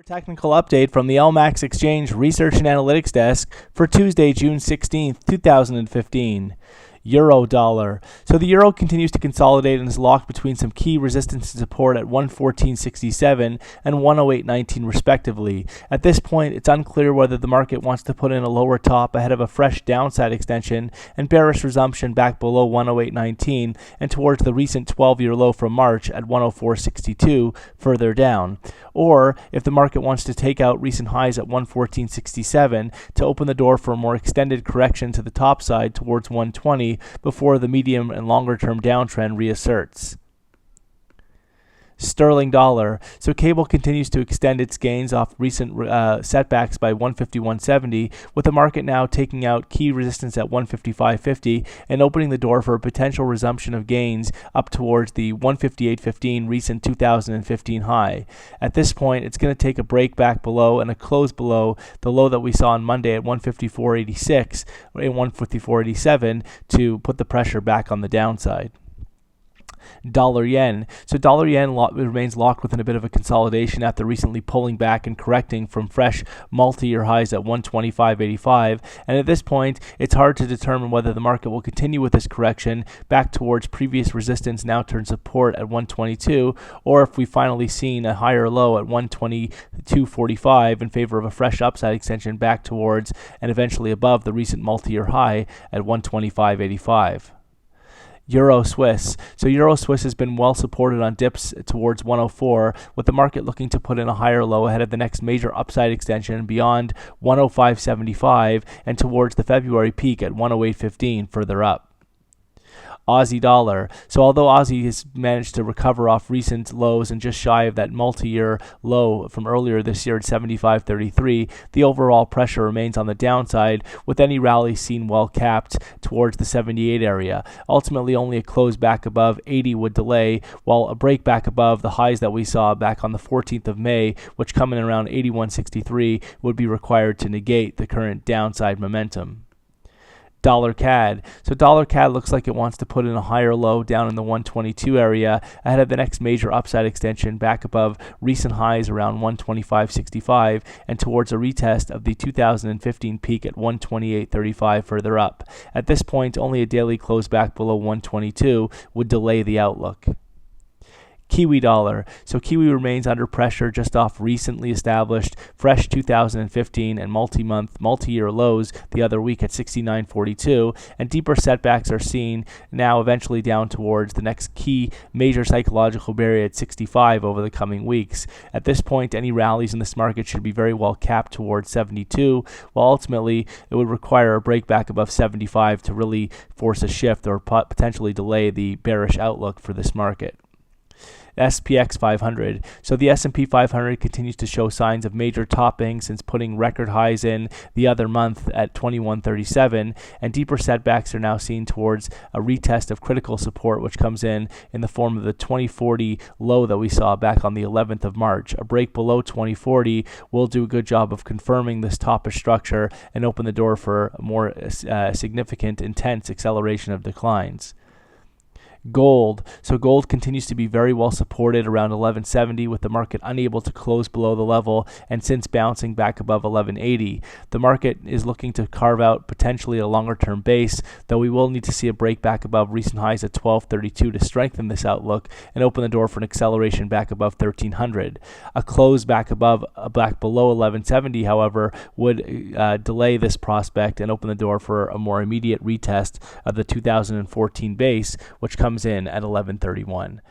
Technical update from the LMAX Exchange Research and Analytics Desk for Tuesday, June 16th, 2015. Euro dollar. So the euro continues to consolidate and is locked between some key resistance and support at 114.67 and 108.19 respectively. At this point, it's unclear whether the market wants to put in a lower top ahead of a fresh downside extension and bearish resumption back below 108.19 and towards the recent 12-year low from March at 104.62 further down. Or if the market wants to take out recent highs at 114.67 to open the door for a more extended correction to the top side towards 120 before the medium and longer term downtrend reasserts. Sterling dollar. So cable continues to extend its gains off recent setbacks by 151.70, with the market now taking out key resistance at 155.50 and opening the door for a potential resumption of gains up towards the 158.15 recent 2015 high. At this point, it's going to take a break back below and a close below the low that we saw on Monday at 154.86 and 154.87 to put the pressure back on the downside. Dollar yen. So dollar yen remains locked within a bit of a consolidation after recently pulling back and correcting from fresh multi-year highs at 125.85, and at this point it's hard to determine whether the market will continue with this correction back towards previous resistance now turned support at 122, or if we've finally seen a higher low at 122.45 in favor of a fresh upside extension back towards and eventually above the recent multi-year high at 125.85. Euro Swiss. So Euro Swiss has been well supported on dips towards 104, with the market looking to put in a higher low ahead of the next major upside extension beyond 105.75 and towards the February peak at 108.15 further up. Aussie dollar. So although Aussie has managed to recover off recent lows and just shy of that multi-year low from earlier this year at 75.33, the overall pressure remains on the downside, with any rally seen well capped towards the 78 area. Ultimately, only a close back above 80 would delay, while a break back above the highs that we saw back on the 14th of May, which come in around 81.63, would be required to negate the current downside momentum. Dollar CAD. So dollar CAD looks like it wants to put in a higher low down in the 122 area ahead of the next major upside extension back above recent highs around 125.65 and towards a retest of the 2015 peak at 128.35 further up. At this point, only a daily close back below 122 would delay the outlook. Kiwi dollar. So Kiwi remains under pressure just off recently established fresh 2015 and multi-year lows the other week at 69.42, and deeper setbacks are seen now eventually down towards the next key major psychological barrier at 65 over the coming weeks. At this point, any rallies in this market should be very well capped towards 72, while ultimately it would require a break back above 75 to really force a shift or potentially delay the bearish outlook for this market. SPX 500. So the S&P 500 continues to show signs of major topping since putting record highs in the other month at 2137, and deeper setbacks are now seen towards a retest of critical support, which comes in the form of the 2040 low that we saw back on the 11th of March. A break below 2040 will do a good job of confirming this toppish structure and open the door for a more significant, intense acceleration of declines. Gold. So gold continues to be very well supported around 1170, with the market unable to close below the level and since bouncing back above 1180. The market is looking to carve out potentially a longer term base, though we will need to see a break back above recent highs at 1232 to strengthen this outlook and open the door for an acceleration back above 1300. A close back below 1170, however, would delay this prospect and open the door for a more immediate retest of the 2014 base, which comes in at 1131.